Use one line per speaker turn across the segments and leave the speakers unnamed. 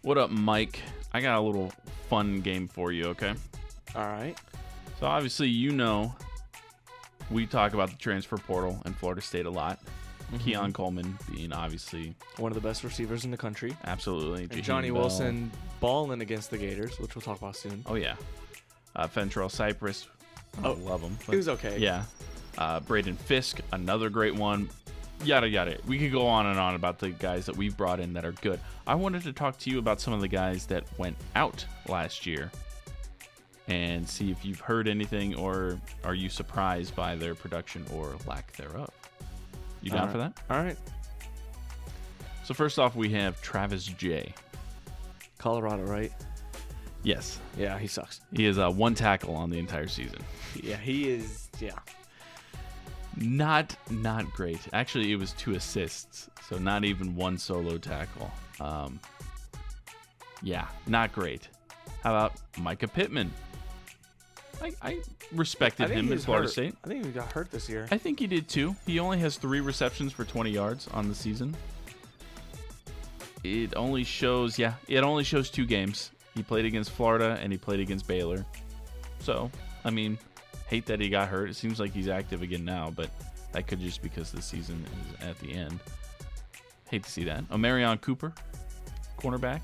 What up, Mike? I got a little fun game for you, okay?
All right.
So obviously, we talk about the transfer portal in Florida State a lot. Keon Coleman being obviously
one of the best receivers in the country.
Absolutely.
And Johnny Wilson balling against the Gators, which we'll talk about soon.
Oh, yeah. Fentrell Cypress. I love him.
He was okay.
Yeah. Braden Fisk, another great one. Yada, yada. We could go on and on about the guys that we've brought in that are good. I wanted to talk to you about some of the guys that went out last year and see if you've heard anything or are you surprised by their production or lack thereof. You down for that?
All right.
So first off, we have Travis J.
Colorado, right?
Yes.
Yeah, he sucks.
He has one tackle on the entire season.
Yeah, he is. Yeah.
Not great. Actually, it was 2 assists, so not even 1 solo tackle. Yeah, not great. How about Micah Pittman? I respected him in Florida State.
I think he got hurt this year.
I think he did too. He only has 3 receptions for 20 yards on the season. It only shows 2 games. He played against Florida and he played against Baylor. So, I mean, hate that he got hurt. It seems like he's active again now, but that could just because the season is at the end. Hate to see that. Omarion Cooper, cornerback.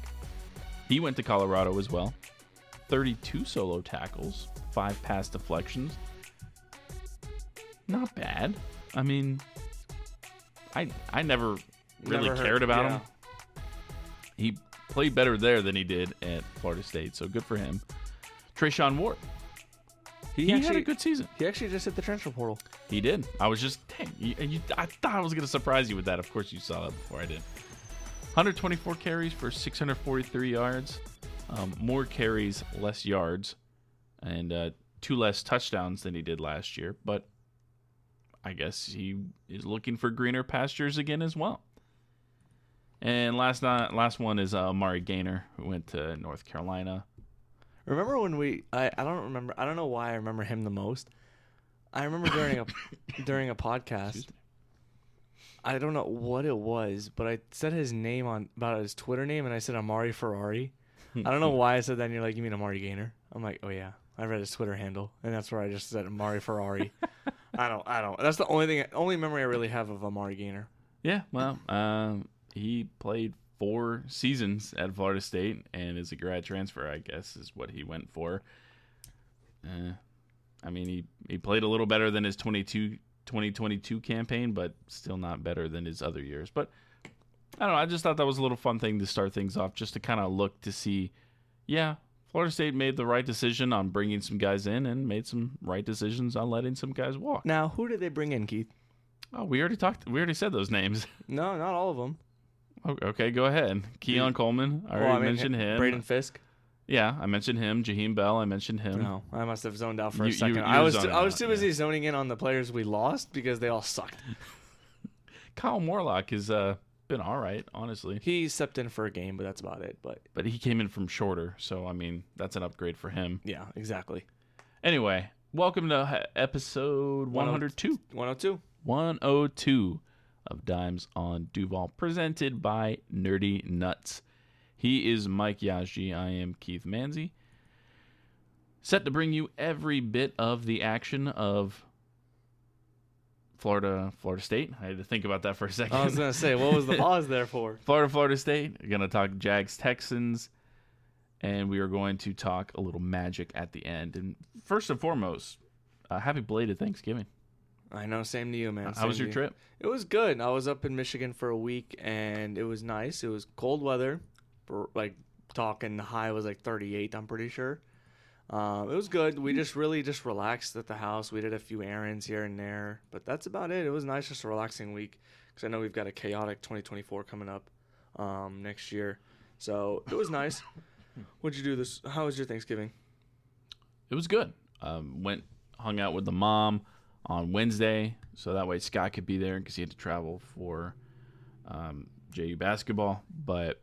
He went to Colorado as well. 32 solo tackles, 5 pass deflections. Not bad. I mean, I never really cared about him. He played better there than he did at Florida State, so good for him. Trayshawn Ward. He had a good season.
He actually just hit the transfer portal.
He did. I was just, I thought I was going to surprise you with that. Of course, you saw that before I did. 124 carries for 643 yards. More carries, less yards, and 2 less touchdowns than he did last year. But I guess he is looking for greener pastures again as well. And last one is Amari Gaynor, who went to North Carolina.
Remember when I don't know why I remember him the most. I remember during a podcast. I don't know what it was, but I said his name about his Twitter name, and I said Amari Ferrari. I don't know why I said that, and you're like, you mean Amari Gaynor? I'm like, oh yeah, I read his Twitter handle, and that's where I just said Amari Ferrari. I don't. That's the only memory I really have of Amari Gaynor.
Yeah, well, he played 4 seasons at Florida State, and is a grad transfer, I guess, is what he went for. I mean, he played a little better than his 2022 campaign, but still not better than his other years. But I don't know. I just thought that was a little fun thing to start things off, just to kind of look to see, Florida State made the right decision on bringing some guys in and made some right decisions on letting some guys walk.
Now, who did they bring in, Keith?
Oh, we already said those names.
No, not all of them.
Okay, go ahead. Keon Coleman, I already mentioned him.
Braden Fisk.
Yeah, I mentioned him. Jaheim Bell, I mentioned him.
No, I must have zoned out for a second. I was too busy zoning in on the players we lost because they all sucked.
Kyle Morlock has been all right, honestly.
He stepped in for a game, but that's about it.
But he came in from shorter, so, I mean, that's an upgrade for him.
Yeah, exactly.
Anyway, welcome to episode 102. 102 of Dimes on Duval, presented by Nerdy Nuts. He is Mike Yazji. I am Keith Manzi. Set to bring you every bit of the action of Florida State. I had to think about that for a second.
I was going to say, what was the pause there for?
Florida State. We're going to talk Jags Texans, and we are going to talk a little Magic at the end. And first and foremost, happy belated Thanksgiving.
I know, same to you, man.
How was your trip?
It was good. I was up in Michigan for a week, and it was nice. It was cold weather. Talking the high was like 38, I'm pretty sure. It was good. We just relaxed at the house. We did a few errands here and there, but that's about it. It was nice, just a relaxing week, because I know we've got a chaotic 2024 coming up next year. So it was nice. What'd you do this? How was your Thanksgiving?
It was good. Hung out with the mom on Wednesday, so that way Scott could be there because he had to travel for JU basketball. But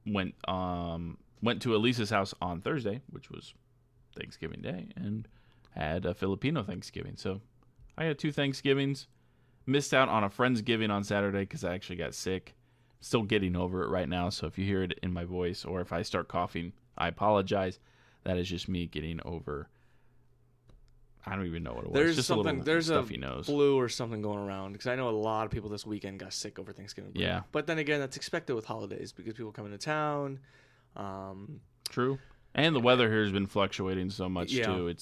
went to Elisa's house on Thursday, which was Thanksgiving Day, and had a Filipino Thanksgiving. So I had 2 Thanksgivings. Missed out on a Friendsgiving on Saturday because I actually got sick. still getting over it right now. So if you hear it in my voice or if I start coughing, I apologize. That is just me getting over. I don't even know what it was.
There's
just
something.
a little
There's
stuffy
a
nose.
flu or something going around because I know a lot of people this weekend got sick over Thanksgiving break.
Yeah.
But then again, that's expected with holidays because people come into town.
True. And the weather here has been fluctuating so much too.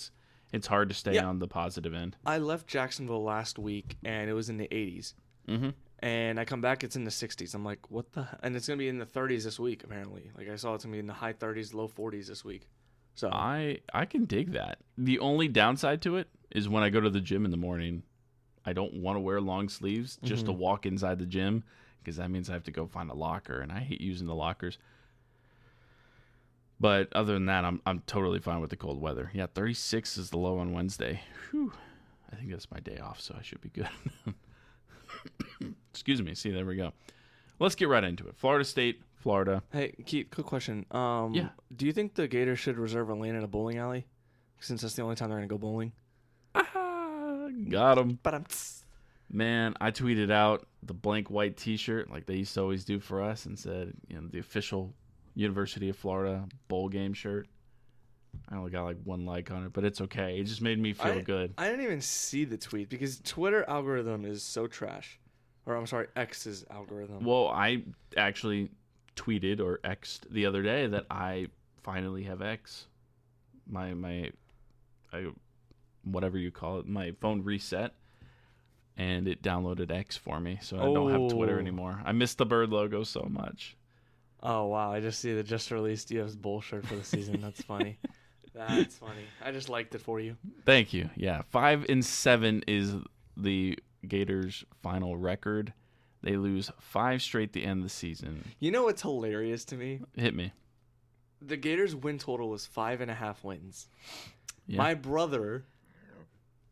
It's hard to stay on the positive end.
I left Jacksonville last week and it was in the 80s.
Mm-hmm.
And I come back, it's in the 60s. I'm like, what the? And it's gonna be in the 30s this week apparently. Like I saw it's gonna be in the high 30s, low 40s this week. So
I can dig that. The only downside to it is when I go to the gym in the morning, I don't want to wear long sleeves just to walk inside the gym because that means I have to go find a locker, and I hate using the lockers. But other than that, I'm totally fine with the cold weather. Yeah, 36 is the low on Wednesday. Whew. I think that's my day off, so I should be good. Excuse me. See, there we go. Let's get right into it. Florida State, Florida.
hey, Keith, quick question.
Yeah.
Do you think the Gators should reserve a lane in a bowling alley since that's the only time they're gonna go bowling?
Got him.
But
Man, I tweeted out the blank white T-shirt like they used to always do for us and said, the official University of Florida bowl game shirt. I only got like one like on it, but it's okay. It just made me feel good.
I didn't even see the tweet because Twitter algorithm is so trash. Or I'm sorry, X's algorithm.
Well, I actually tweeted or X'd the other day that I finally have X. Whatever you call it, my phone reset, and it downloaded X for me, so I don't have Twitter anymore. I miss the bird logo so much.
Oh, wow. I just see the just released UF's bull shirt for the season. That's funny. That's funny. I just liked it for you.
Thank you. Yeah, 5-7 is the Gators' final record. They lose 5 straight to end the season.
You know what's hilarious to me?
Hit me.
The Gators' win total was 5.5 wins.
Yeah.
My brother,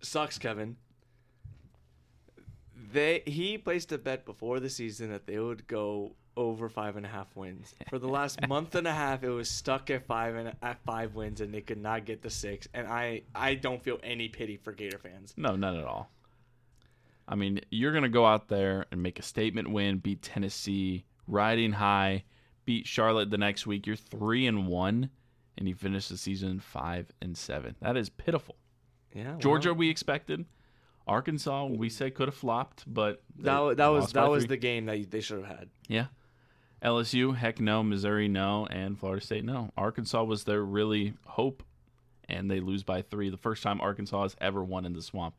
sucks Kevin, he placed a bet before the season that they would go over 5.5 wins. For the last month and a half, it was stuck at 5 wins, and they could not get the 6. And I don't feel any pity for Gator fans.
No, none at all. I mean, you're going to go out there and make a statement win, beat Tennessee, riding high, beat Charlotte the next week. You're 3-1, and you finish the season 5-7. That is pitiful.
Yeah, well,
Georgia, we expected. Arkansas, we said could have flopped, but
that was the game that they should have had.
Yeah. LSU, heck no. Missouri, no. And Florida State, no. Arkansas was their really hope, and they lose by 3. The first time Arkansas has ever won in the Swamp.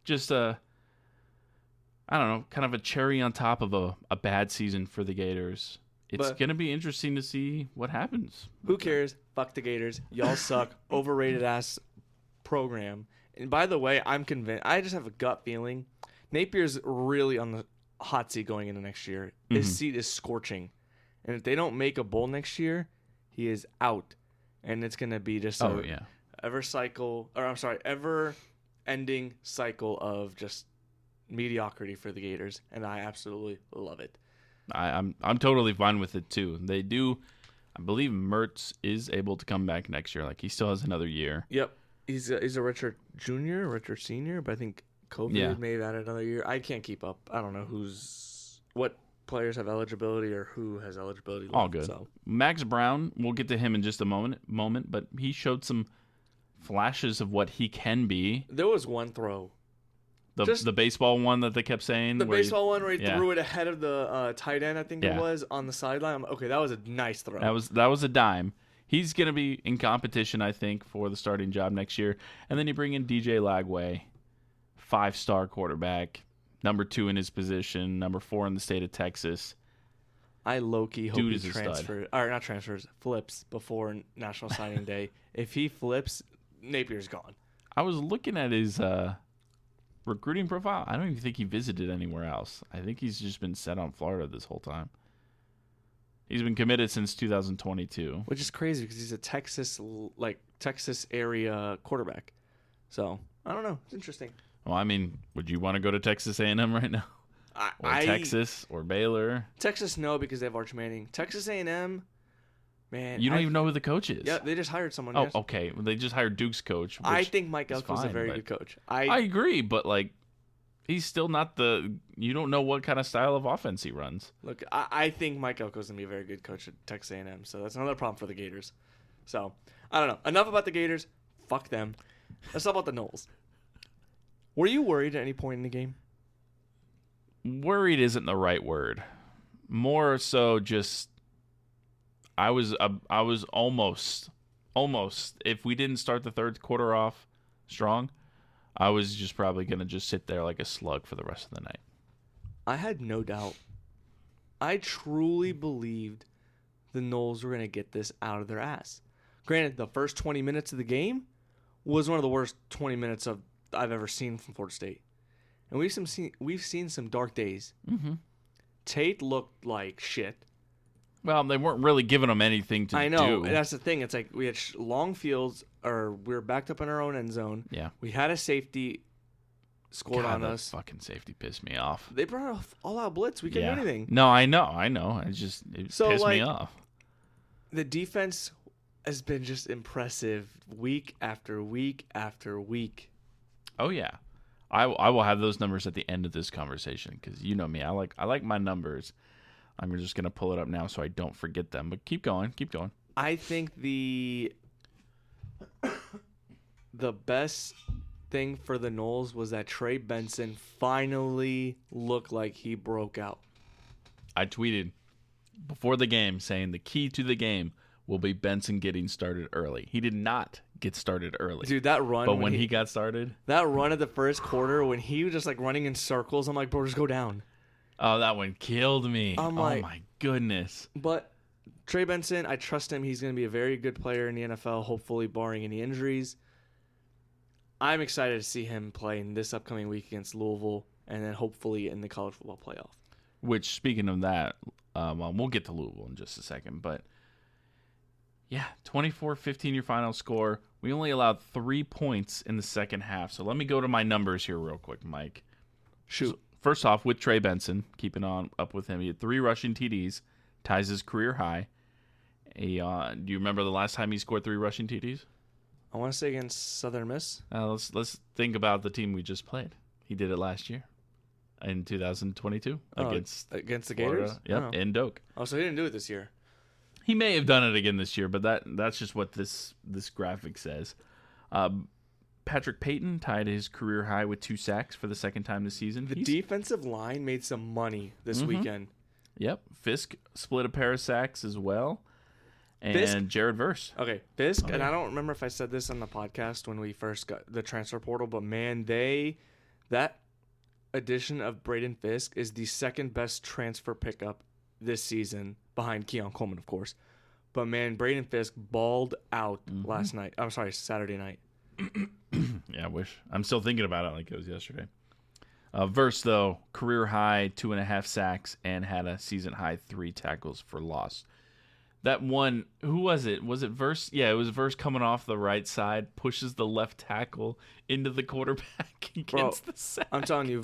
Just I don't know, kind of a cherry on top of a bad season for the Gators. It's going to be interesting to see what happens.
Who cares? Fuck the Gators. Y'all suck. Overrated ass program. And by the way, I'm convinced. I just have a gut feeling. Napier's really on the hot seat going into next year. His seat is scorching. And if they don't make a bowl next year, he is out. And it's going to be just ever ending cycle of just mediocrity for the Gators. And I absolutely love it.
I'm totally fine with it too. They do, I believe Mertz is able to come back next year. Like he still has another year.
Yep, he's a Richard Junior, Richard Senior, but I think COVID may have added another year. I can't keep up. I don't know what players have eligibility or who has eligibility.
All good. So. Max Brown, we'll get to him in just a moment, but he showed some flashes of what he can be.
There was one throw.
The baseball one that they kept saying?
The baseball one where he threw it ahead of the tight end, I think it was, on the sideline. Okay, that was a nice throw.
That was a dime. He's going to be in competition, I think, for the starting job next year. And then you bring in DJ Lagway, 5-star quarterback, number 2 in his position, number 4 in the state of Texas.
I low-key hope he flips before National Signing Day. If he flips, Napier's gone.
I was looking at his recruiting profile. I don't even think he visited anywhere else. I think he's just been set on Florida this whole time. He's been committed since 2022,
which is crazy because he's a Texas area quarterback. So I don't know. It's interesting.
Well, I mean, would you want to go to Texas A&M right now, Texas or Baylor?
Texas, no, because they have Arch Manning. Texas A&M, man,
you don't even know who the coach is.
Yeah, they just hired someone.
Oh, okay. Well, they just hired Duke's coach.
I think Mike Elko's a very good coach.
I agree, but like, He's still not you don't know what kind of style of offense he runs.
Look, I think Mike Elko's going to be a very good coach at Texas A&M, so that's another problem for the Gators. So, I don't know. Enough about the Gators. Fuck them. Let's talk about the Noles. Were you worried at any point in the game?
Worried isn't the right word. More so just I was almost if we didn't start the third quarter off strong, I was just probably going to just sit there like a slug for the rest of the night.
I had no doubt. I truly believed the Noles were going to get this out of their ass. Granted, the first 20 minutes of the game was one of the worst 20 minutes I've ever seen from Florida State. And we've seen some dark days.
Mm-hmm.
Tate looked like shit.
Well, they weren't really giving them anything to do.
I know, and that's the thing. It's like we had long fields, or we were backed up in our own end zone.
Yeah.
We had a safety scored on us.
Fucking safety pissed me off.
They brought an all-out blitz. We couldn't do anything.
No, I know. It pissed me off.
The defense has been just impressive week after week after week.
Oh yeah, I will have those numbers at the end of this conversation because you know me. I like my numbers. I'm just gonna pull it up now so I don't forget them. But keep going.
I think the best thing for the Noles was that Trey Benson finally looked like he broke out.
I tweeted before the game saying the key to the game will be Benson getting started early. He did not get started early.
Dude, that run.
But when he got started.
That run at the first quarter when he was just like running in circles, I'm like, bro, just go down.
Oh, that one killed me.
I'm like,
oh, my goodness.
But Trey Benson, I trust him. He's going to be a very good player in the NFL, hopefully barring any injuries. I'm excited to see him play in this upcoming week against Louisville and then hopefully in the college football playoff.
Which, speaking of that, we'll get to Louisville in just a second. But, yeah, 24-15 your final score. We only allowed 3 points in the second half. So let me go to my numbers here real quick, Mike.
Shoot.
So, first off, with Trey Benson, keeping on up with him, he had 3 rushing TDs, ties his career high. Do you remember the last time he scored 3 rushing TDs?
I want to say against Southern Miss.
Let's think about the team we just played. He did it last year in 2022 against
the
Florida.
Gators.
Yep, in Doak.
Oh, so he didn't do it this year.
He may have done it again this year, but that's just what this graphic says. Patrick Payton tied his career high with 2 sacks for the second time this season.
The defensive line made some money this weekend.
Yep. Fisk split a pair of sacks as well. And
Fisk?
Jared Verse.
Okay, Fisk, and I don't remember if I said this on the podcast when we first got the transfer portal, but man, that addition of Braden Fisk is the second best transfer pickup this season, behind Keon Coleman, of course. But man, Braden Fisk balled out last night. I'm sorry, Saturday night.
Yeah, I wish. I'm still thinking about it like it was yesterday. Verse, though, career high 2.5 sacks and had a season high 3 tackles for loss. That one, who was it? Was it Verse? Yeah, it was Verse coming off the right side, pushes the left tackle into the quarterback and gets the sack.
I'm telling you,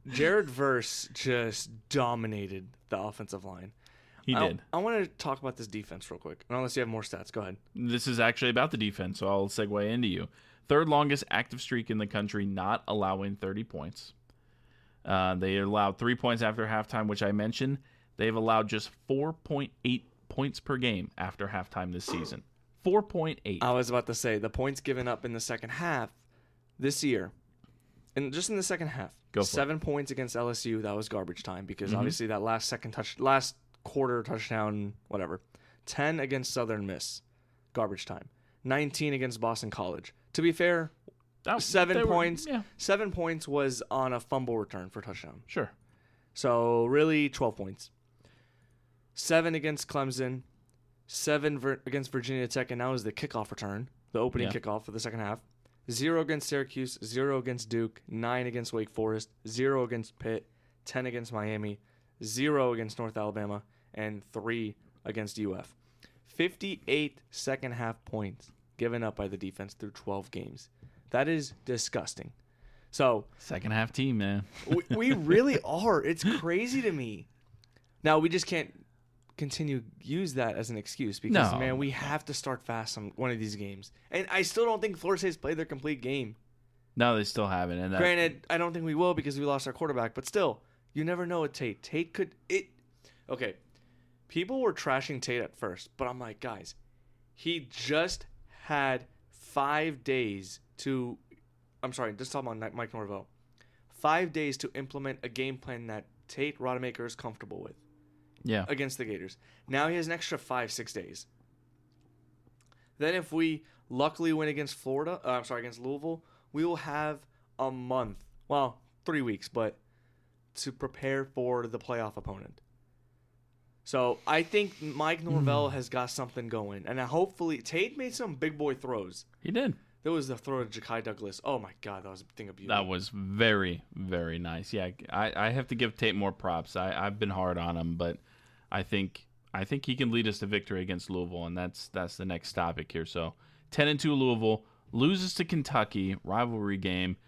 Jared Verse just dominated the offensive line.
He did.
I want to talk about this defense real quick. Unless you have more stats, go ahead.
This is actually about the defense, so I'll segue into you. Third longest active streak in the country, not allowing 30 points. They allowed 3 points after halftime, which I mentioned. They've allowed just 4.8 points per game after halftime this season. 4.8.
I was about to say, the points given up in the second half this year, and just in the second half, 7 points against LSU, that was garbage time because obviously that last quarter touchdown, whatever. 10 against Southern Miss, garbage time. 19 against Boston College. To be fair, 7 points. 7 points was on a fumble return for touchdown.
Sure.
So really 12 points. 7 against Clemson, 7 against Virginia Tech, and that was the kickoff return, the opening kickoff for the second half. 0 against Syracuse, 0 against Duke, 9 against Wake Forest, 0 against Pitt, 10 against Miami, 0 against North Alabama, and 3 against UF. 58 second half points given up by the defense through 12 games. That is disgusting. So
second half team, man.
we really are. It's crazy to me. Now we just can't continue use that as an excuse because man, we have to start fast on one of these games. And I still don't think Florida State's played their complete game.
No, they still haven't. And
Granted, I don't think we will because we lost our quarterback, but still, you never know with Tate. Tate could it. Okay, people were trashing Tate at first, but I'm like, guys, he just had 5 days to. I'm sorry, just talking about Mike Norvell. 5 days to implement a game plan that Tate Rodemaker is comfortable with.
Yeah.
Against the Gators. Now he has an extra 5-6 days. Then if we luckily win against against Louisville, we will have a month. Well, 3 weeks, but to prepare for the playoff opponent. So I think Mike Norvell has got something going. And hopefully, Tate made some big boy throws.
He did.
There was the throw to Ja'Kai Douglas. Oh my God, that was a thing of beauty.
That was very, very nice. Yeah, I have to give Tate more props. I've been hard on him, but I think he can lead us to victory against Louisville, and that's the next topic here. So 10-2 Louisville loses to Kentucky, rivalry game.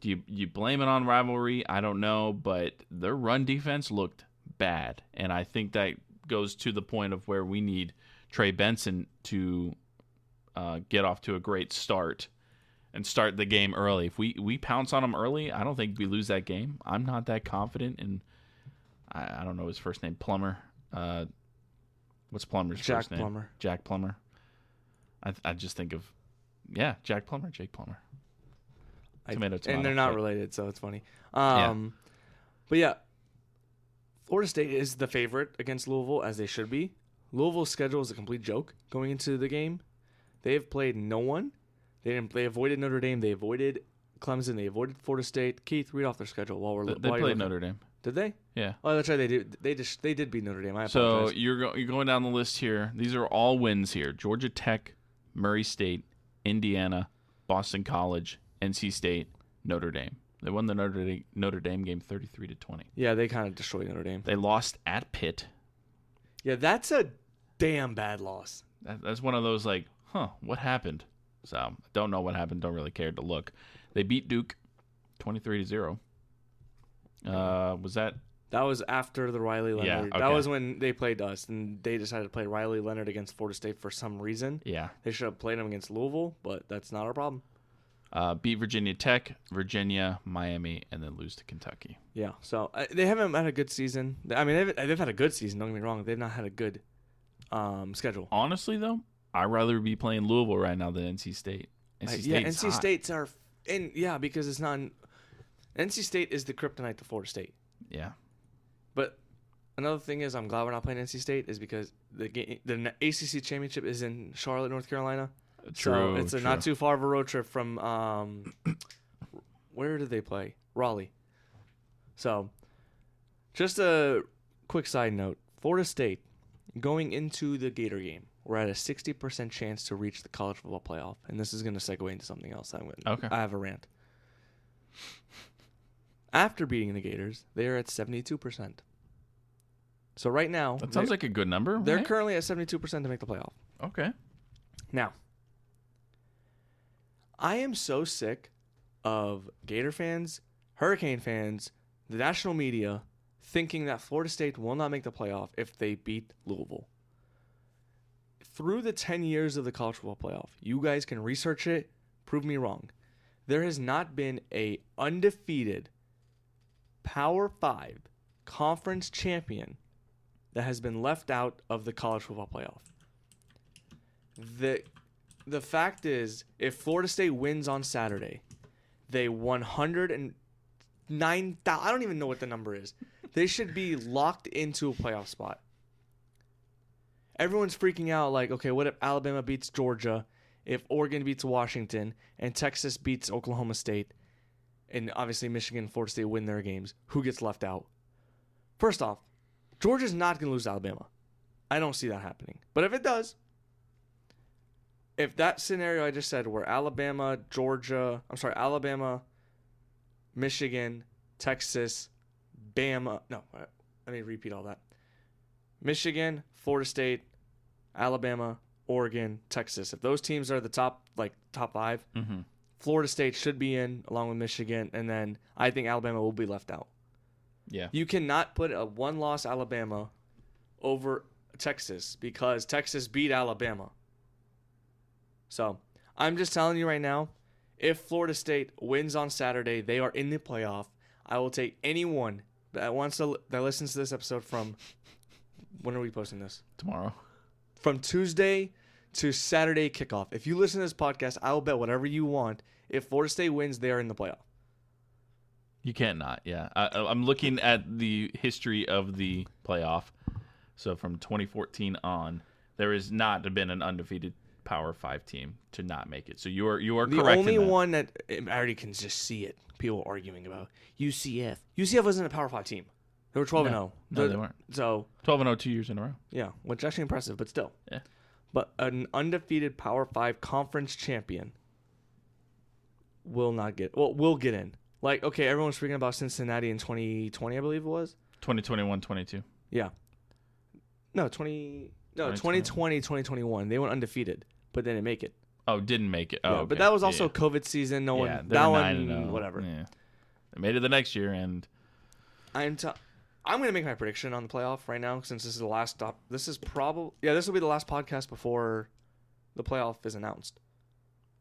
Do you blame it on rivalry? I don't know, but their run defense looked bad, and I think that goes to the point of where we need Trey Benson to get off to a great start and start the game early. If we pounce on them early, I don't think we lose that game. I'm not that confident in, I don't know his first name, Plummer. What's Plummer's first name?
Plummer.
Jack Plummer. I just think of, Jack Plummer, Jake Plummer. Tomato.
And they're not related, so it's funny.
Yeah.
But yeah, Florida State is the favorite against Louisville, as they should be. Louisville's schedule is a complete joke going into the game. They have played no one. They avoided Notre Dame. They avoided Clemson. They avoided Florida State. Keith, read off their schedule while we're.
They played Notre Dame.
Did they?
Yeah.
Oh, that's right. They did. They did beat Notre Dame. I
So
apologize.
you're going down the list here. These are all wins here: Georgia Tech, Murray State, Indiana, Boston College, NC State, Notre Dame. They won the Notre Dame game 33-20.
Yeah, they kind of destroyed Notre Dame.
They lost at Pitt.
Yeah, that's a damn bad loss.
That's one of those like, what happened? So I don't know what happened. Don't really care to look. They beat Duke 23-0. Was that?
That was after the Riley Leonard.
Yeah, okay.
That was when they played us, and they decided to play Riley Leonard against Florida State for some reason.
Yeah.
They should have played him against Louisville, but that's not our problem.
Beat Virginia Tech, Virginia, Miami, and then lose to Kentucky.
Yeah, so they haven't had a good season. I mean, they've had a good season. Don't get me wrong. They've not had a good schedule.
Honestly, though, I'd rather be playing Louisville right now than NC State.
NC State's are, because it's not. NC State is the kryptonite to Florida State.
Yeah.
But another thing is, I'm glad we're not playing NC State, is because the ACC championship is in Charlotte, North Carolina.
True.
So it's not too far of a road trip from where did they play? Raleigh. So, just a quick side note: Florida State going into the Gator game, we're at a 60% chance to reach the college football playoff, and this is going to segue into something else.
Okay.
I have a rant. After beating the Gators, they are at 72%. So right now,
that sounds like a good number.
They're
right?
currently at 72% to make the playoff.
Okay.
Now, I am so sick of Gator fans, Hurricane fans, the national media thinking that Florida State will not make the playoff if they beat Louisville. Through the 10 years of the college football playoff, you guys can research it, prove me wrong. There has not been a undefeated Power 5 conference champion that has been left out of the college football playoff. The fact is, if Florida State wins on Saturday, they 109,000. I don't even know what the number is. They should be locked into a playoff spot. Everyone's freaking out like, okay, what if Alabama beats Georgia, if Oregon beats Washington, and Texas beats Oklahoma State, and obviously Michigan and Florida State win their games? Who gets left out? First off, Georgia's not going to lose to Alabama. I don't see that happening. But if it does, if that scenario I just said where Alabama, Michigan, Texas, Bama, no, let me repeat all that. Michigan, Florida State, Alabama, Oregon, Texas. If those teams are the top 5,
Mm-hmm.
Florida State should be in along with Michigan, and then I think Alabama will be left out.
Yeah.
You cannot put a one-loss Alabama over Texas because Texas beat Alabama. So, I'm just telling you right now, If Florida State wins on Saturday, they are in the playoff. I will take anyone that listens to this episode from when are we posting this?
Tomorrow.
From Tuesday to Saturday kickoff. If you listen to this podcast, I will bet whatever you want. If Florida State wins, they are in the playoff.
You can't not, yeah. I'm looking at the history of the playoff. So from 2014 on, there has not been an undefeated Power 5 team to not make it. So you are correct.
The only
in that.
one that I already can just see it. People arguing about UCF. UCF wasn't a Power 5 team. They were 12-0.
No, they weren't.
So
12-0 2 years in a row.
yeah, which is actually impressive, but still.
Yeah.
But an undefeated Power 5 conference champion will get in. Like, okay, everyone's speaking about Cincinnati in 2020, I believe it was.
2021, 22.
Yeah. No, 2020, 2021. They went undefeated, but they didn't make it.
Oh, didn't make it. Oh,
Yeah,
okay.
but that was also COVID season. No one,
they
that
were
one,
9-0.
whatever.
Yeah. They made it the next year, and
I'm going to make my prediction on the playoff right now since this is the last stop. This will be the last podcast before the playoff is announced.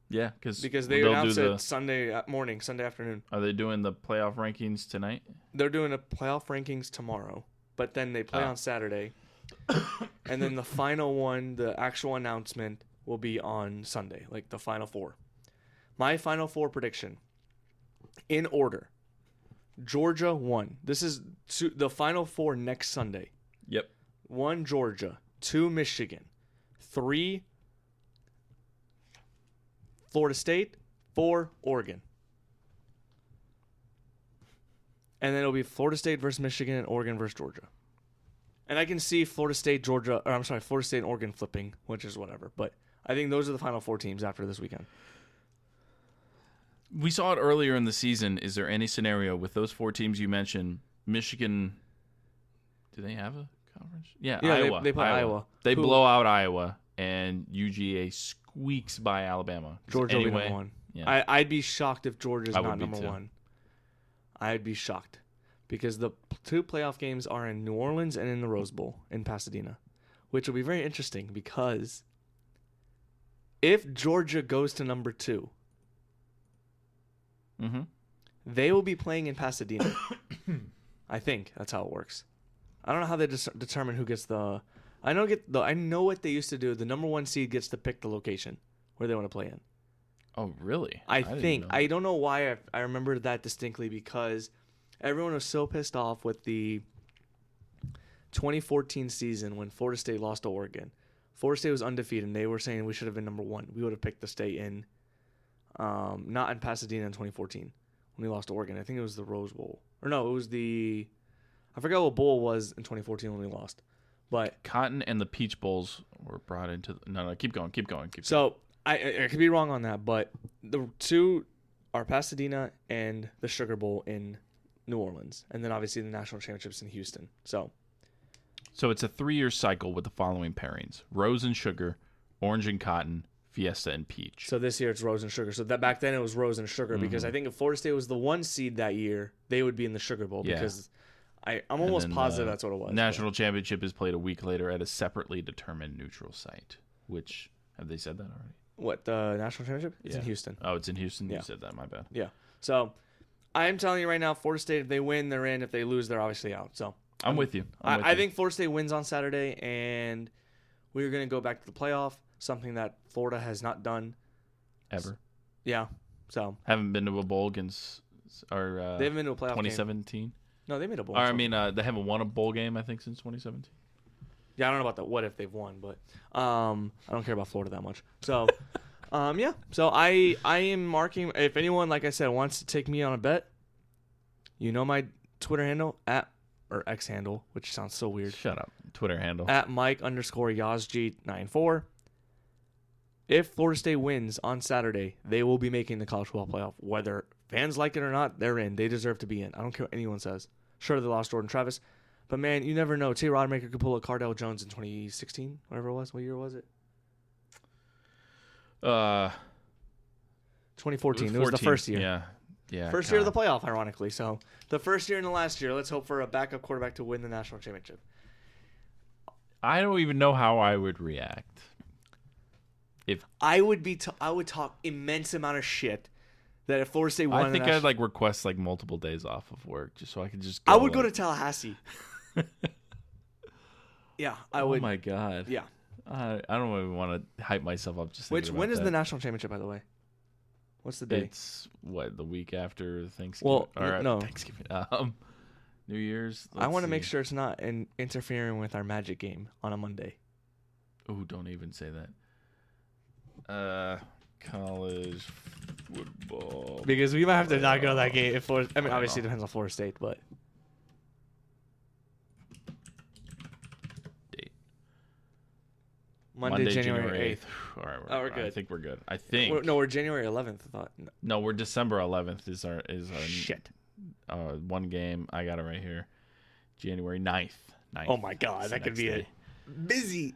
yeah,
Because they
they'll
announce
do
it Sunday morning, Sunday afternoon.
Are they doing the playoff rankings tonight?
They're doing a playoff rankings tomorrow, but then they play on Saturday. And then the final one, the actual announcement, will be on Sunday, like the Final Four. My Final Four prediction, in order, Georgia 1. This is the Final Four next Sunday.
Yep.
1, Georgia. 2, Michigan. 3, Florida State. 4, Oregon. And then it'll be Florida State versus Michigan and Oregon versus Georgia. And I can see Florida State and Oregon flipping, which is whatever. But I think those are the Final Four teams after this weekend.
We saw it earlier in the season. Is there any scenario with those 4 teams you mentioned? Michigan, do they have a conference? Yeah, Iowa.
They play Iowa.
They blow out Iowa, and UGA squeaks by Alabama.
Georgia will be number 1.
Yeah.
I'd be shocked if Georgia's
I
not
would be
number
too.
1. I'd be shocked. Because the 2 playoff games are in New Orleans and in the Rose Bowl in Pasadena. Which will be very interesting because if Georgia goes to number 2, they will be playing in Pasadena. I think that's how it works. I don't know how they determine who gets the. I know what they used to do. The number 1 seed gets to pick the location where they want to play in.
Oh, really?
I
didn't
think.
know.
I don't know why I remember that distinctly because everyone was so pissed off with the 2014 season when Florida State lost to Oregon. Florida State was undefeated, and they were saying we should have been number 1. We would have picked the state in, not in Pasadena in 2014 when we lost to Oregon. I think it was the Rose Bowl. Or no, it was I forgot what bowl it was in 2014 when we lost. But
Cotton and the Peach Bowls were brought into. No, keep going.
So I could be wrong on that, but the 2 are Pasadena and the Sugar Bowl in New Orleans, and then obviously the national championships in Houston. So
it's a 3-year cycle with the following pairings: Rose and Sugar, Orange and Cotton, Fiesta and Peach.
So this year it's Rose and Sugar. So that back then it was Rose and Sugar because I think if Florida State was the 1 seed that year, they would be in the Sugar Bowl because I'm almost positive that's what it was.
National championship is played a week later at a separately determined neutral site. Which have they said that already?
What, the national championship? It's in Houston.
Oh, it's in Houston.
Yeah.
You said that. My bad.
Yeah. So I'm telling you right now, Florida State, if they win, they're in. If they lose, they're obviously out. So
I'm with you.
I think Florida State wins on Saturday, and we're going to go back to the playoff, something that Florida has not done
ever.
Yeah. So
haven't been to a bowl against or
they haven't been to a playoff
2017.
Game. No, they made a bowl.
Or, I mean, they haven't won a bowl game I think since 2017.
Yeah, I don't know about the what if they've won, but I don't care about Florida that much. So, yeah. So I am marking. If anyone, like I said, wants to take me on a bet, you know my Twitter handle or X handle, which sounds so weird.
Shut up. Twitter handle
at Mike_Yazg94. If Florida State wins on Saturday, they will be making the college football playoff. Whether fans like it or not, they're in. They deserve to be in. I don't care what anyone says. Sure, they lost Jordan Travis. But, man, you never know. T. Rodmaker could pull a Cardell Jones in 2016, whatever it was. What year was it? 2014. It was the first year.
Yeah.
First year of the playoff, ironically. So, the first year and the last year. Let's hope for a backup quarterback to win the national championship.
I don't even know how I would react.
I would talk immense amount of shit that if Florida State won,
I think I'd like request like multiple days off of work just so I could just. Go,
I would go to Tallahassee. Yeah, I would.
Oh my god.
Yeah.
I don't even want to hype myself up. Just
When is the national championship, by the way? What's the day?
It's the week after Thanksgiving.
Well,
or,
no.
Thanksgiving. New Year's.
I want to make sure it's not interfering with our Magic game on a Monday.
Oh, don't even say that. College football.
Because we might have to not go to that game. If obviously it depends on Florida State, but
date.
Monday, January 8th.
All right,
we're good.
I think we're good. I think.
We're January 11th. I thought.
No, we're December 11th. Is our
shit.
One game. I got it right here. January 9th.
Oh my God, that could be
day.
Busy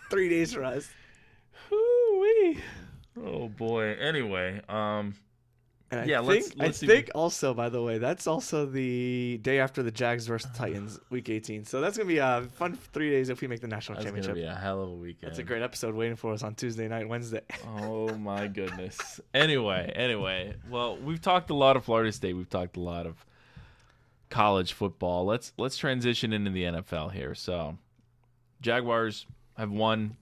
3 days for us.
Woo-wee. Oh boy. Anyway,
And
yeah,
I think also, by the way, that's also the day after the Jags versus Titans, week 18. So that's gonna be a fun 3 days if we make the national championship.
That's gonna be a hell of a weekend.
That's a great episode waiting for us on Tuesday night, Wednesday.
Oh my goodness. Anyway, well, we've talked a lot of Florida State. We've talked a lot of college football. Let's transition into the NFL here. So, Jaguars have won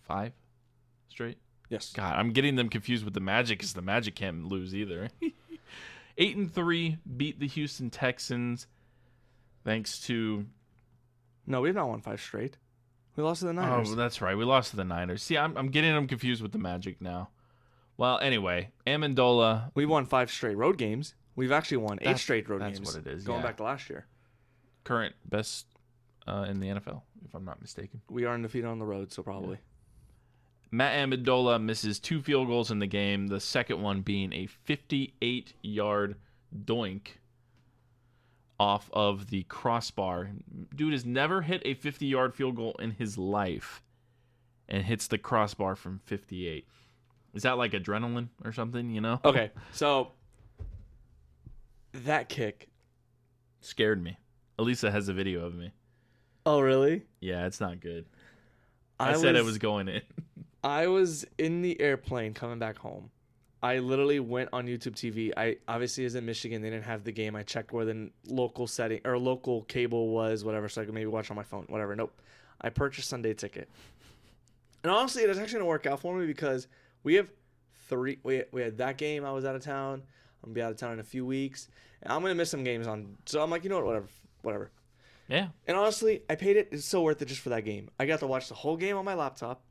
5 straight.
Yes.
God, I'm getting them confused with the Magic because the Magic can't lose either. 8-3 beat the Houston Texans thanks to.
No, we've not won 5 straight. We lost to the Niners.
Oh, that's right. We lost to the Niners. See, I'm getting them confused with the Magic now. Well, anyway, Amendola.
We won 5 straight road games. We've actually won 8 straight road games.
That's what it is.
Going back to last year.
Current best in the NFL, if I'm not mistaken.
We are undefeated on the road, so probably.
Yeah. Matt Amendola misses 2 field goals in the game, the second one being a 58-yard doink off of the crossbar. Dude has never hit a 50-yard field goal in his life and hits the crossbar from 58. Is that like adrenaline or something, you know?
Okay, so that kick
scared me. Elisa has a video of me.
Oh, really?
Yeah, it's not good. I said it was going in.
I was in the airplane coming back home. I literally went on YouTube TV. I obviously is in Michigan. They didn't have the game. I checked where the local setting or local cable was, whatever, so I could maybe watch on my phone, whatever. Nope. I purchased Sunday ticket. And honestly, it's actually gonna work out for me because we have 3. We had that game. I was out of town. I'm gonna be out of town in a few weeks. And I'm gonna miss some games on. So I'm like, you know what, whatever.
Yeah.
And honestly, I paid it. It's so worth it just for that game. I got to watch the whole game on my laptop.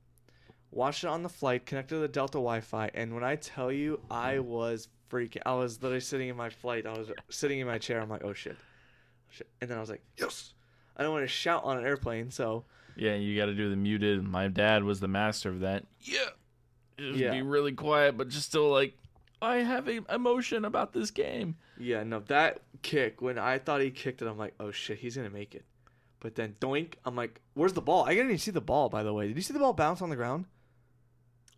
Watched it on the flight, connected to the Delta Wi-Fi, and when I tell you, I was freaking. I was literally sitting in my flight. I was sitting in my chair. I'm like, oh shit. And then I was like, yes. I don't want to shout on an airplane, so.
Yeah, you got to do the muted. My dad was the master of that. Yeah. Just be really quiet, but just still like, I have an emotion about this game.
Yeah, no, that kick, when I thought he kicked it, I'm like, oh shit, he's going to make it. But then doink, I'm like, where's the ball? I didn't even see the ball, by the way. Did you see the ball bounce on the ground?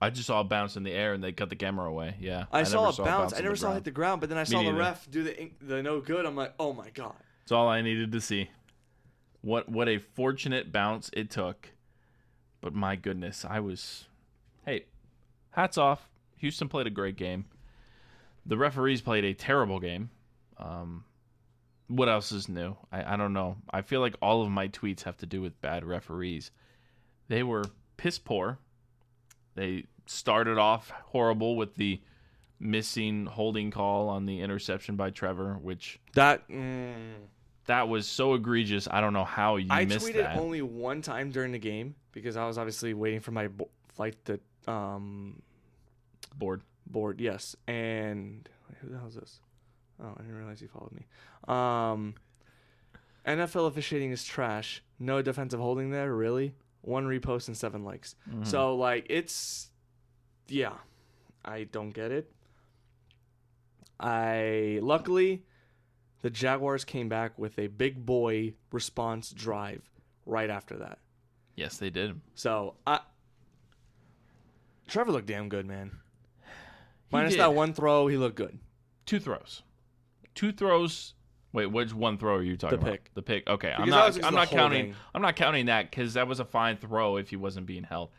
I just saw it bounce in the air and they cut the camera away. Yeah.
I saw it bounce. I never saw it hit the ground, but then I saw the ref do the no good. I'm like, oh my God.
That's all I needed to see. What a fortunate bounce it took. But my goodness, hey, hats off. Houston played a great game. The referees played a terrible game. What else is new? I don't know. I feel like all of my tweets have to do with bad referees. They were piss poor. They started off horrible with the missing holding call on the interception by Trevor, which that was so egregious. I don't know how you missed that.
I tweeted only one time during the game because I was obviously waiting for my flight to board. Yes, and who the hell is this? Oh, I didn't realize he followed me. NFL officiating is trash. No defensive holding there, really. 1 repost and 7 likes. Mm-hmm. So, like, I don't get it. Luckily, the Jaguars came back with a big boy response drive right after that.
Yes, they did.
So, Trevor looked damn good, man. Minus that one throw, he looked good.
2 throws. 2 throws. Wait, which one throw are you talking about? The pick. Okay, I'm not counting. I'm not counting that because that was a fine throw if he wasn't being held.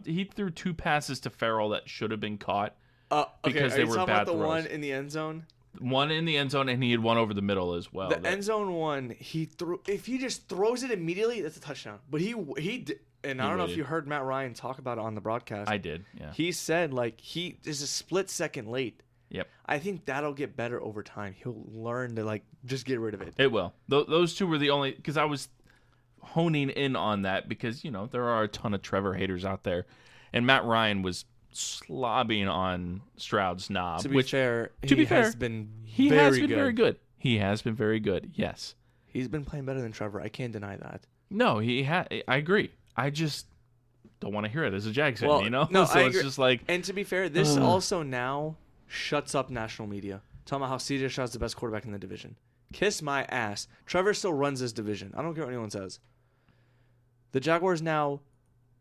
He threw 2 passes to Farrell that should have been caught.
Okay,
because
are
they
you
were
talking
bad
about the
throws.
one in the end zone?
One in the end zone, and he had one over the middle as well.
The end zone one, if he just throws it immediately, that's a touchdown. But he and I don't know if
waited.
you heard Matt Ryan talk about it on the broadcast.
I did, yeah.
He said like he is a split second late.
Yep.
I think that'll get better over time. He'll learn to like just get rid of it.
It will. Those two were the only, because I was honing in on that because, there are a ton of Trevor haters out there. And Matt Ryan was slobbing on Stroud's knob.
To be fair,
he
has been
very good. He has been very good, yes.
He's been playing better than Trevor. I can't deny that.
No, I agree. I just don't want to hear it as a Jags fan,
No,
so
I agree.
it's just like...
And to be fair, this also now shuts up national media. Talking about how CJ Stroud's the best quarterback in the division. Kiss my ass. Trevor still runs this division. I don't care what anyone says. The Jaguars now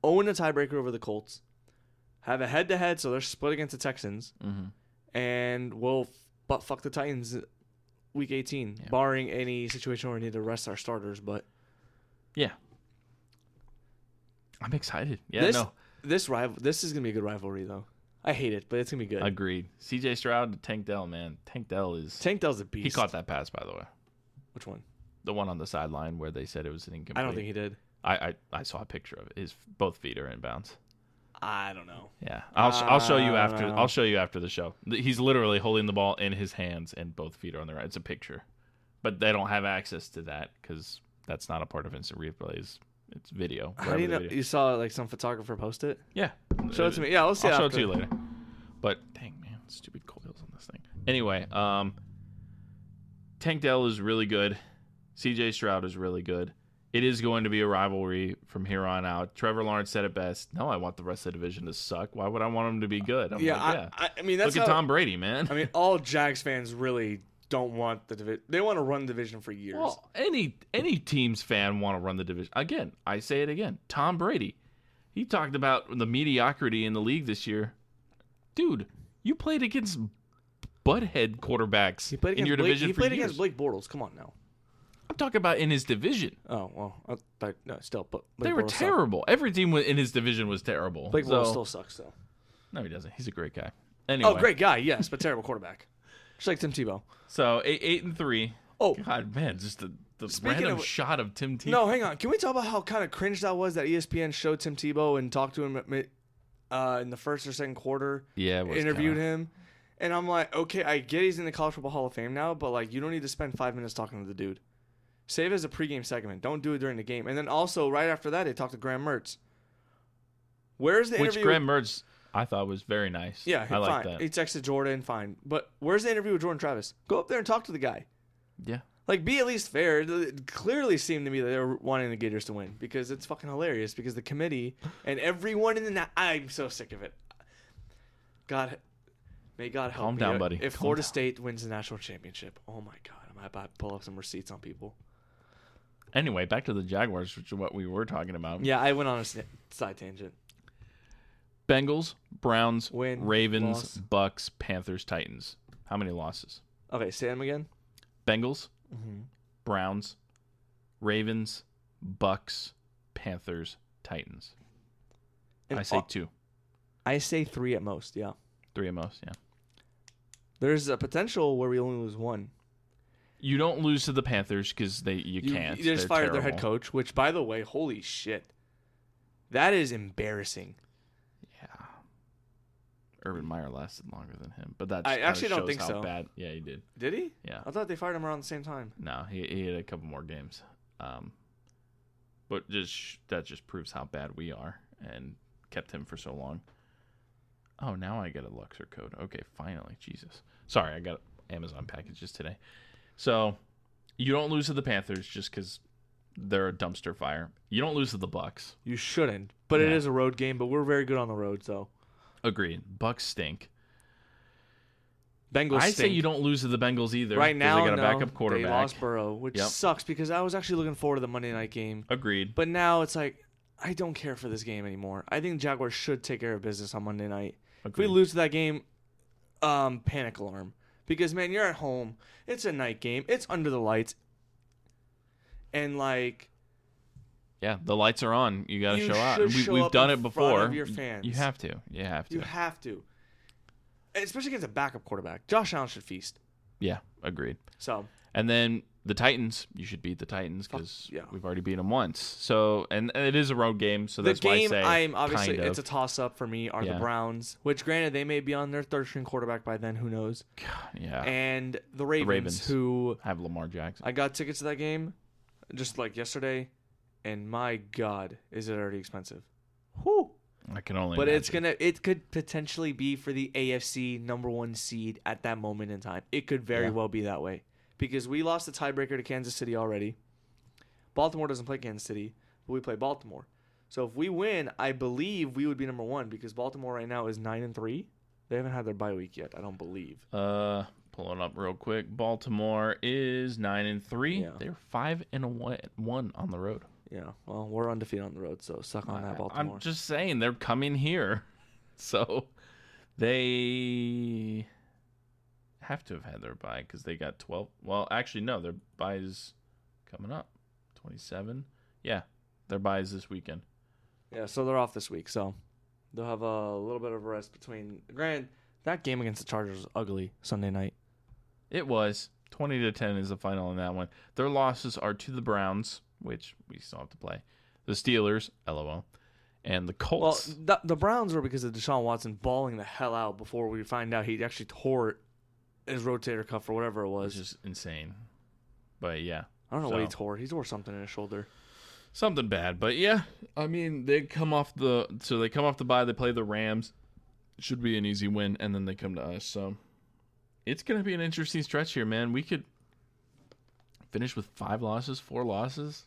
own a tiebreaker over the Colts, have a head-to-head, so they're split against the Texans, and will fuck the Titans week 18, barring any situation where we need to rest our starters. But
yeah, I'm excited. Yeah,
this is gonna be a good rivalry, though. I hate it, but it's gonna be good.
Agreed. CJ Stroud to Tank Dell, man. Tank Dell's a
beast.
He caught that pass, by the way.
Which one?
The one on the sideline where they said it was an incomplete.
I don't think he did.
I saw a picture of it. Both feet are inbounds.
I don't know.
Yeah, I'll show you after. I'll show you after the show. He's literally holding the ball in his hands, and both feet are on the right. It's a picture, but they don't have access to that because that's not a part of instant replays. It's video.
How do you know? You saw like some photographer post it?
Yeah,
show it to me. Yeah, I'll see.
I'll show it to you later. But dang man, stupid coils on this thing. Anyway, Tank Dell is really good. CJ Stroud is really good. It is going to be a rivalry from here on out. Trevor Lawrence said it best. No, I want the rest of the division to suck. Why would I want them to be good? I
mean, that's
look at Tom Brady, man.
I mean, all Jags fans really don't want the division. They want to run the division for years.
Well, any team's fan want to run the division. Again, I say it again. Tom Brady. He talked about the mediocrity in the league this year. Dude, you played against butthead quarterbacks in your division for years.
He played against Blake Bortles. Come on now.
I'm talking about in his division.
Oh, well, no, still. But
they were terrible. Sucked. Every team in his division was terrible.
Blake Bortles still sucks, though.
No, he doesn't. He's a great guy. Anyway.
Oh, great guy, yes, but terrible quarterback. Just like Tim Tebow.
So, 8-3.
Oh.
God, man, just the random shot of Tim Tebow.
No, hang on. Can we talk about how kind of cringe that was that ESPN showed Tim Tebow and talked to him in the first or second quarter?
Yeah, it was
interviewed him. And I'm like, okay, I get he's in the College Football Hall of Fame now, but like, you don't need to spend 5 minutes talking to the dude. Save it as a pregame segment. Don't do it during the game. And then also, right after that, they talked to Graham Mertz. Where's the interview?
Which Graham Mertz, I thought, was very nice.
Yeah,
I like
fine.
that.
He texted Jordan, fine. But where's the interview with Jordan Travis? Go up there and talk to the guy.
Yeah.
Like, be at least fair. It clearly seemed to me that they were wanting the Gators to win because it's fucking hilarious because the committee and everyone in the I'm so sick of it. God, may God help
Calm
me.
down, buddy.
If Florida State wins the national championship, oh my God, I might about to pull up some receipts on people.
Anyway, back to the Jaguars, which is what we were talking about.
Yeah, I went on a side tangent.
Bengals, Browns,
Win,
Ravens,
loss.
Bucks, Panthers, Titans. How many losses?
Okay, say them again.
Bengals, Browns, Ravens, Bucks, Panthers, Titans.
And
I say 2.
I say 3 at most, yeah.
3 at most, yeah.
There's a potential where we only lose 1.
You don't lose to the Panthers because you can't.
You just fired their head coach, which, by the way, holy shit. That is embarrassing.
Yeah. Urban Meyer lasted longer than him, but that
I actually don't
shows
think
how
so.
bad. Yeah, he did.
Did he?
Yeah.
I thought they fired him around the same time.
No, he had a couple more games. But that just proves how bad we are and kept him for so long. Oh, now I get a Luxor code. Okay, finally. Jesus. Sorry, I got Amazon packages today. So, you don't lose to the Panthers just because they're a dumpster fire. You don't lose to the Bucks.
You shouldn't, but it is a road game, but we're very good on the road, so.
Agreed. Bucks stink.
Bengals
I
stink.
say you don't lose to the Bengals either.
Right now,
they got a backup quarterback.
They lost Burrow, which sucks because I was actually looking forward to the Monday night game.
Agreed.
But now it's like, I don't care for this game anymore. I think Jaguars should take care of business on Monday night.
Agreed.
If we lose to that game, panic alarm. Because, man, you're at home. It's a night game. It's under the lights. And, like...
Yeah, the lights are on. You got to show out.
We've
Done it before.
Of your fans.
You have to. You have to.
You have to. especially against a backup quarterback. Josh Allen should feast.
Yeah, agreed.
So
And then the Titans, you should beat the Titans because
yeah.
we've already beat them once. So, and it is a road game, so that's
the game
why I say
I'm obviously
kind of.
it's a toss up for me are
Yeah.
the Browns, which granted they may be on their third string quarterback by then, who knows?
Yeah,
And the Ravens, who
have Lamar Jackson.
I got tickets to that game just like yesterday, and my God, is it already expensive? Whew.
I can only.
But
imagine.
it could potentially be for the AFC number 1 seed at that moment in time. It could very well be that way because we lost the tiebreaker to Kansas City already. Baltimore doesn't play Kansas City, but we play Baltimore. So if we win, I believe we would be number 1 because Baltimore right now is 9-3. They haven't had their bye week yet, I don't believe.
Pulling up real quick. Baltimore is 9-3.
Yeah.
They're 5-1 on the road.
Yeah, well, we're undefeated on the road, so suck on that, Baltimore.
I'm just saying they're coming here, so they have to have had their bye because they got 12. Well, actually, no, their bye is coming up. 27. Yeah, their bye is this weekend.
Yeah, so they're off this week, so they'll have a little bit of a rest between. Granted, that game against the Chargers was ugly Sunday night.
It was 20-10 is the final in that one. Their losses are to the Browns, which we still have to play, the Steelers, LOL, and the Colts.
Well, the Browns were because of Deshaun Watson balling the hell out before we find out he actually tore his rotator cuff or whatever it was.
Which is insane. But yeah.
I don't know what he tore. He tore something in his shoulder.
Something bad, but yeah. I mean, they come off the bye. They play the Rams. Should be an easy win, and then they come to us. So it's gonna be an interesting stretch here, man. We could finish with 5 losses, 4 losses.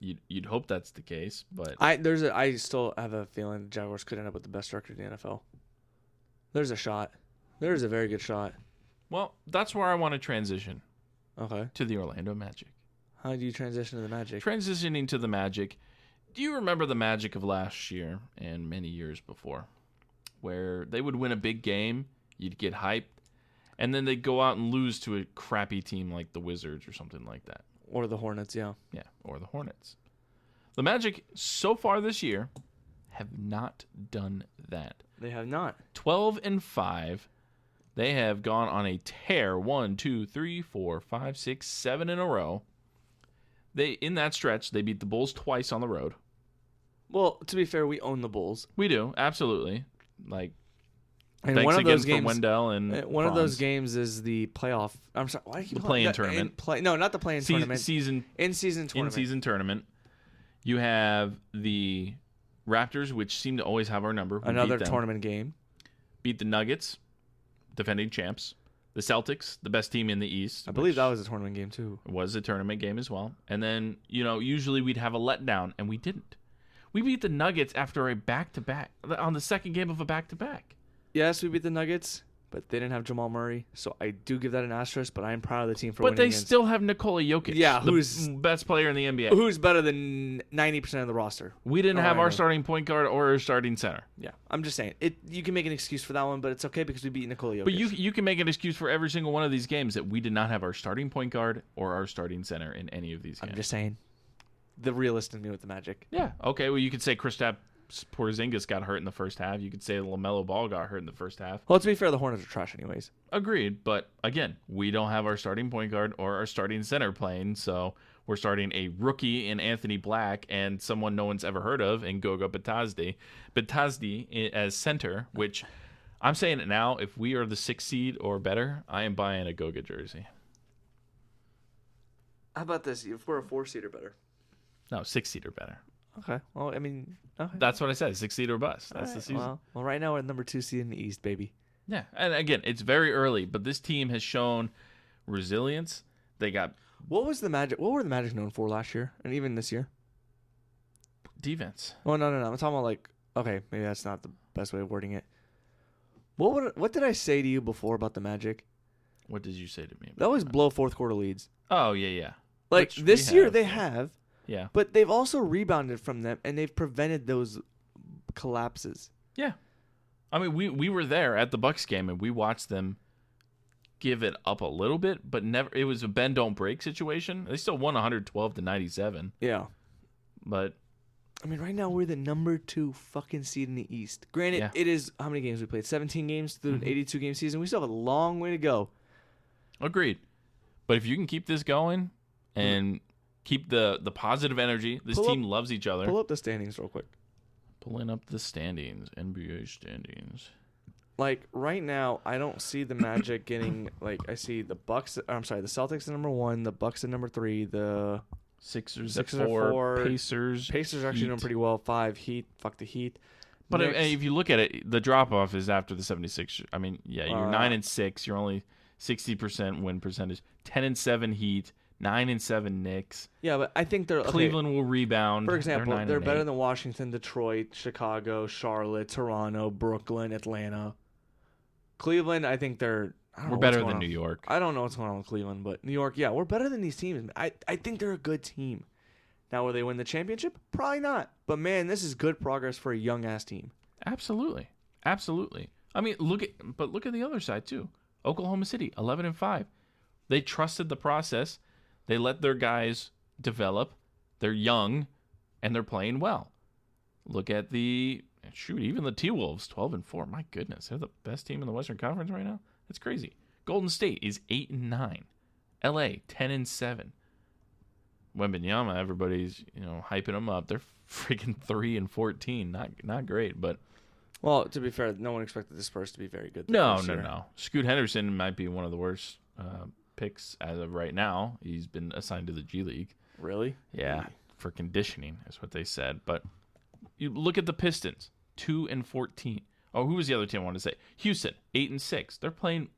You'd hope that's the case, but
I still have a feeling the Jaguars could end up with the best record in the NFL. There's a shot. There's a very good shot.
well, that's where I want to transition
Okay.
to the Orlando Magic.
How do you transition to the Magic?
Transitioning to the Magic, do you remember the Magic of last year and many years before, where they would win a big game, you'd get hyped, and then they'd go out and lose to a crappy team like the Wizards or something like that?
Or the Hornets, yeah.
Yeah, or the Hornets. The Magic, so far this year, have not done that.
They have not.
12-5. They have gone on a tear. 1, 2, 3, 4, 5, 6, 7 in a row. In that stretch, they beat the Bulls twice on the road.
Well, to be fair, we own the Bulls.
We do, absolutely. Like,
And
thanks
one of
again
those
for
games,
Wendell and
one of those
Franz.
games is the playoff. I'm sorry, why do I keep
The
calling
play-in
it that?
tournament.
No, not the play-in tournament.
Season
In-season tournament.
In-season tournament. You have the Raptors, which seem to always have our number. We
Another
beat them.
tournament game.
Beat the Nuggets, defending champs. The Celtics, the best team in the East.
I believe
which
that was a tournament game too.
was a tournament game as well. And then, usually we'd have a letdown, and we didn't. We beat the Nuggets after a back-to-back, on the second game of a back-to-back.
Yes, we beat the Nuggets, but they didn't have Jamal Murray, so I do give that an asterisk. But I am proud of the team for
But
winning.
they
against,
still have Nikola Jokic,
Yeah,
the
who's-
best player in the NBA.
who's better than 90% of the roster.
We didn't
Oh,
have
I
our
know.
starting point guard or our starting center.
Yeah, I'm just saying it. You can make an excuse for that one, but it's okay because we beat Nikola Jokic.
But you can make an excuse for every single one of these games that we did not have our starting point guard or our starting center in any of these games.
I'm just saying, the realist in me with the Magic.
Yeah. Okay. Well, you could say Kristaps Porzingis got hurt in the first half. You could say LaMelo Ball got hurt in the first half.
Well, to be fair, the Hornets are trash anyways.
Agreed. But again, we don't have our starting point guard or our starting center playing, so we're starting a rookie in Anthony Black and someone no one's ever heard of in Goga Bitadze as center, which I'm saying it now. If we are the 6th seed or better, I am buying a Goga jersey.
How about this? If we're a 4-seed or better.
No, 6th seed or better.
Okay. Well, I mean, okay.
That's what I said. 6th seed or bust. That's
All
the
right,
season.
Well, right now we're at number 2 seed in the East, baby.
Yeah, and again, it's very early, but this team has shown resilience. They got
What were the Magic known for last year and even this year?
defense.
Oh no. I'm talking about like. Okay, maybe that's not the best way of wording it. What did I say to you before about the Magic?
What did you say to me?
They always blow fourth quarter leads.
Oh, yeah.
Like
Which we
this year
have.
they have,
Yeah.
but they've also rebounded from them and they've prevented those collapses.
Yeah. I mean, we were there at the Bucks game and we watched them give it up a little bit, but never. It was a bend don't break situation. They still won 112-97,
Yeah.
but
I mean, right now we're the number 2 fucking seed in the East. Granted, it is how many games we played? 17 games through an 82 game season. We still have a long way to go.
Agreed. But if you can keep this going and keep the positive energy, this team loves each other.
Pull up the standings real quick.
Pulling up the standings, NBA standings.
Like right now, I don't see the Magic getting I see the Bucks. I'm sorry, the Celtics at number 1, the Bucks at number 3, the
Sixers
at
at 4, Pacers.
Pacers are actually doing pretty well. 5, Heat. Fuck the Heat.
But if you look at it, the drop off is after the 76ers. I mean, yeah, you're 9-6. You're only 60% win percentage. 10-7 Heat. 9-7 Knicks.
Yeah, but I think they're
Cleveland will rebound.
For example, they're better than Washington, Detroit, Chicago, Charlotte, Toronto, Brooklyn, Atlanta. Cleveland, I think we're
better than New York.
I don't know what's going on with Cleveland, but New York, yeah, we're better than these teams. I think they're a good team. Now, will they win the championship? Probably not. But man, this is good progress for a young ass team.
Absolutely. I mean, look at the other side too. Oklahoma City, 11-5. They trusted the process. They let their guys develop. They're young, and they're playing well. Look at even the T-Wolves, 12-4. My goodness, they're the best team in the Western Conference right now. That's crazy. Golden State is 8-9. LA 10-7. Wembanyama, everybody's hyping them up. They're freaking 3-14. Not great, but
well, to be fair, no one expected the Spurs to be very good.
No. Scoot Henderson might be one of the worst picks as of right now. He's been assigned to the G League.
Really?
Yeah, for conditioning is what they said. But you look at the Pistons, 2-14. Oh, who was the other team I wanted to say? Houston, 8-6. They're playing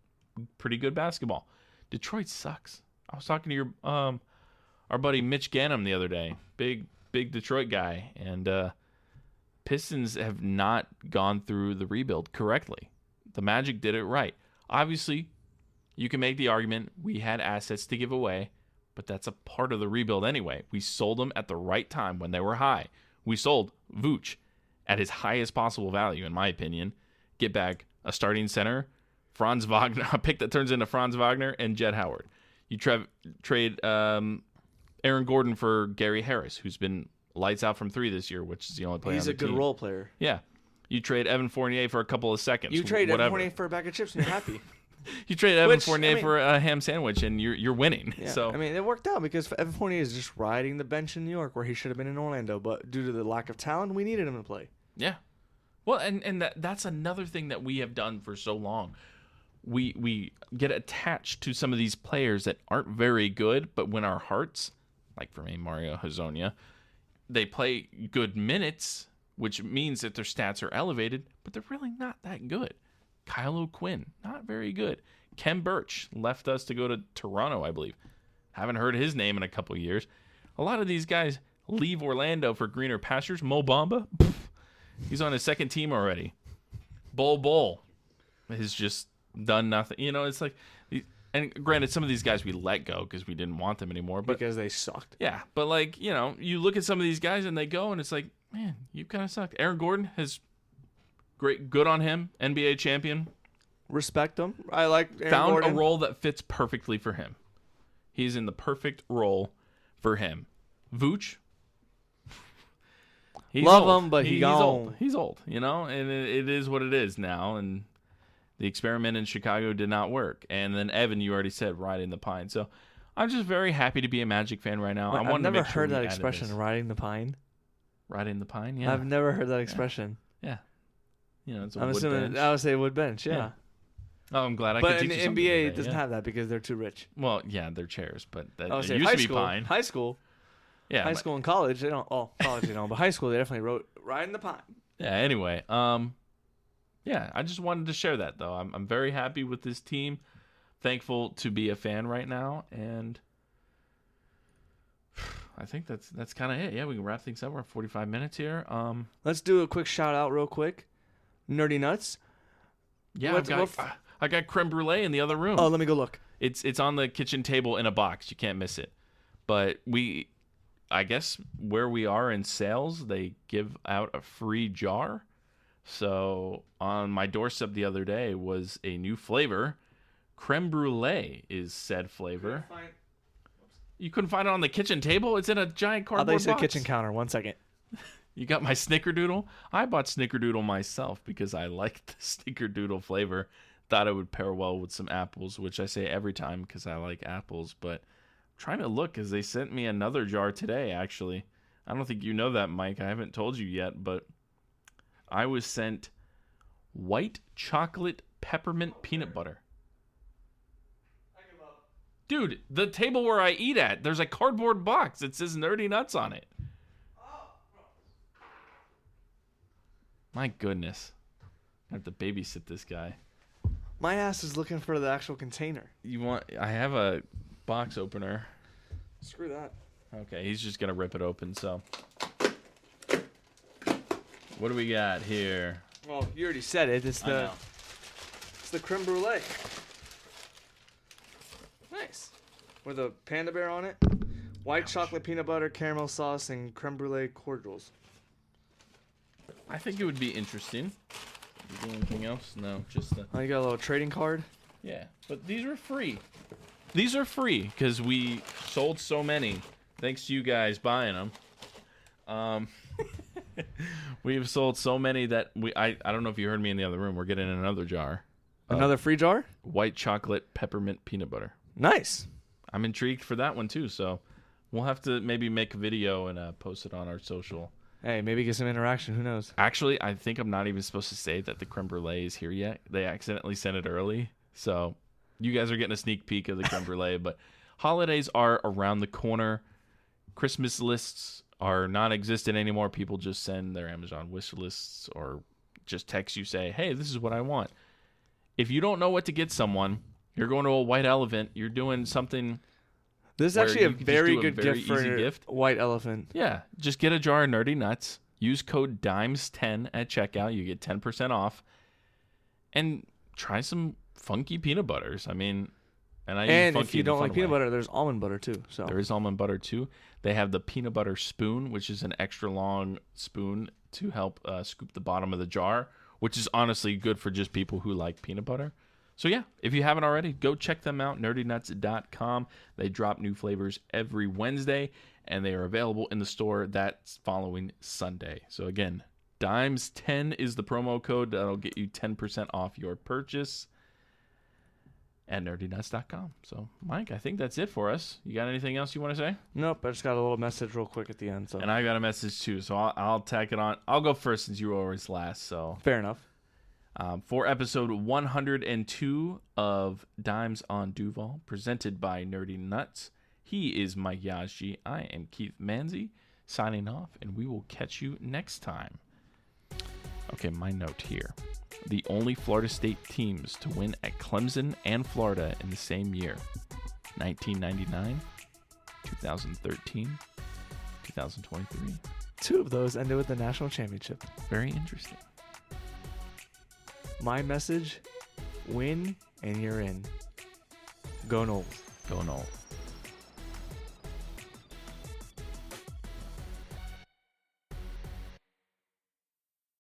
pretty good basketball. Detroit sucks. I was talking to your our buddy Mitch Gannum the other day, big Detroit guy, and Pistons have not gone through the rebuild correctly. The Magic did it right. Obviously, you can make the argument we had assets to give away, but that's a part of the rebuild anyway. We sold them at the right time when they were high. We sold Vooch at his highest possible value, in my opinion. Get back a starting center, Franz Wagner, a pick that turns into Franz Wagner, and Jed Howard. You trade Aaron Gordon for Gary Harris, who's been lights out from 3 this year, which is the only player on the team.
He's a good role player.
Yeah. You trade Evan Fournier for a couple of seconds.
You trade Evan Fournier for a bag of chips and you're happy.
You trade Evan Fournier for a ham sandwich and you're winning.
Yeah,
so
I mean, it worked out because Evan Fournier is just riding the bench in New York where he should have been in Orlando, but due to the lack of talent, we needed him to play.
Yeah. Well, and that's another thing that we have done for so long. We get attached to some of these players that aren't very good, but win our hearts, like for me, Mario Hezonja, they play good minutes, which means that their stats are elevated, but they're really not that good. Kyle O'Quinn, not very good. Ken Birch left us to go to Toronto, I believe. Haven't heard his name in a couple years. A lot of these guys leave Orlando for greener pastures. Mo Bamba, he's on his second team already. Bol has just done nothing. It's like, and granted, some of these guys we let go because we didn't want them anymore. But
because they sucked.
Yeah, but you look at some of these guys and they go and it's like, man, you kind of suck. Aaron Gordon has good on him, NBA champion.
Respect him. I like Aaron
Found
Gordon.
A role that fits perfectly for him. He's in the perfect role for him. Vooch.
Love him, but he's
old. He's old, and it is what it is now. And the experiment in Chicago did not work. And then Evan, you already said, riding the pine. So I'm just very happy to be a Magic fan right now.
I've never heard that expression, riding the pine.
Riding the pine, yeah.
I've never heard that expression.
Yeah. It's a
I'm
wood
assuming
bench.
I would say wood bench, yeah.
Oh, I'm glad I
but
could teach you something.
But in the NBA,
today,
it doesn't have that because they're too rich.
Well, yeah, they're chairs, but that
it
used to be
school,
pine.
High school.
Yeah.
High school and college, they don't. Oh, college they don't, but high school they definitely wrote riding the pine.
Yeah. Anyway, yeah, I just wanted to share that though. I'm very happy with this team. Thankful to be a fan right now, and I think that's kind of it. Yeah, we can wrap things up. We're at 45 minutes here.
Let's do a quick shout out real quick. Nerdy Nuts.
Yeah, I got creme brulee in the other room.
Oh, let me go look.
It's on the kitchen table in a box. You can't miss it. But I guess where we are in sales, they give out a free jar. So on my doorstep the other day was a new flavor. Creme brulee is said flavor. You couldn't find it on the kitchen table? It's in a giant cardboard box.
They said kitchen counter. 1 second.
You got my Snickerdoodle? I bought Snickerdoodle myself because I liked the Snickerdoodle flavor. Thought it would pair well with some apples, which I say every time because I like apples. But I'm trying to look because they sent me another jar today, actually. I don't think you know that, Mike. I haven't told you yet, but I was sent white chocolate peppermint peanut butter. Dude, the table where I eat at, there's a cardboard box that says Nerdy Nuts on it. My goodness. I have to babysit this guy.
My ass is looking for the actual container.
I have a box opener.
Screw that.
Okay, he's just going to rip it open, so. What do we got here?
Well, you already said it. It's the creme brulee. Nice. With a panda bear on it. White chocolate peanut butter, caramel sauce, and creme brulee cordials.
I think it would be interesting. You do anything else? No, just the...
Oh, you got a little trading card?
Yeah, but these are free. These are free because we sold so many. Thanks to you guys buying them. We've sold so many that I don't know if you heard me in the other room. We're getting another jar.
Another free jar?
White chocolate peppermint peanut butter.
Nice.
I'm intrigued for that one too, so we'll have to maybe make a video and post it on our social.
Hey, maybe get some interaction. Who knows?
Actually, I think I'm not even supposed to say that the creme brulee is here yet. They accidentally sent it early, so you guys are getting a sneak peek of the creme brulee. But holidays are around the corner. Christmas lists are non-existent anymore. People just send their Amazon wish lists or just text you, say, hey, this is what I want. If you don't know what to get someone, you're going to a white elephant, you're doing something.
This is
where
actually a
you could just
very
do a
good
very
gift for
easy
a
gift.
white elephant.
Yeah, just get a jar of Nerdy Nuts. Use code DIMES10 at checkout. You get 10% off. And try some funky peanut butters. I mean, and
if you don't like peanut butter, there's almond butter too. So
there is almond butter too. They have the peanut butter spoon, which is an extra long spoon to help scoop the bottom of the jar, which is honestly good for just people who like peanut butter. So yeah, if you haven't already, go check them out, nerdynuts.com. They drop new flavors every Wednesday, and they are available in the store that following Sunday. So again, DIMES10 is the promo code that'll get you 10% off your purchase at nerdynuts.com. So Mike, I think that's it for us. You got anything else you want to say?
Nope, I just got a little message real quick at the end. So
and I got a message too, so I'll tack it on. I'll go first since you were always last. So
fair enough.
For episode 102 of Dimes on Duval, presented by Nerdy Nuts, he is Mike Yazji. I am Keith Manzi, signing off, and we will catch you next time. Okay, my note here. The only Florida State teams to win at Clemson and Florida in the same year. 1999, 2013, 2023.
2 of those ended with the national championship.
Very interesting.
My message, win and you're in. Go Noles.
Go Noles.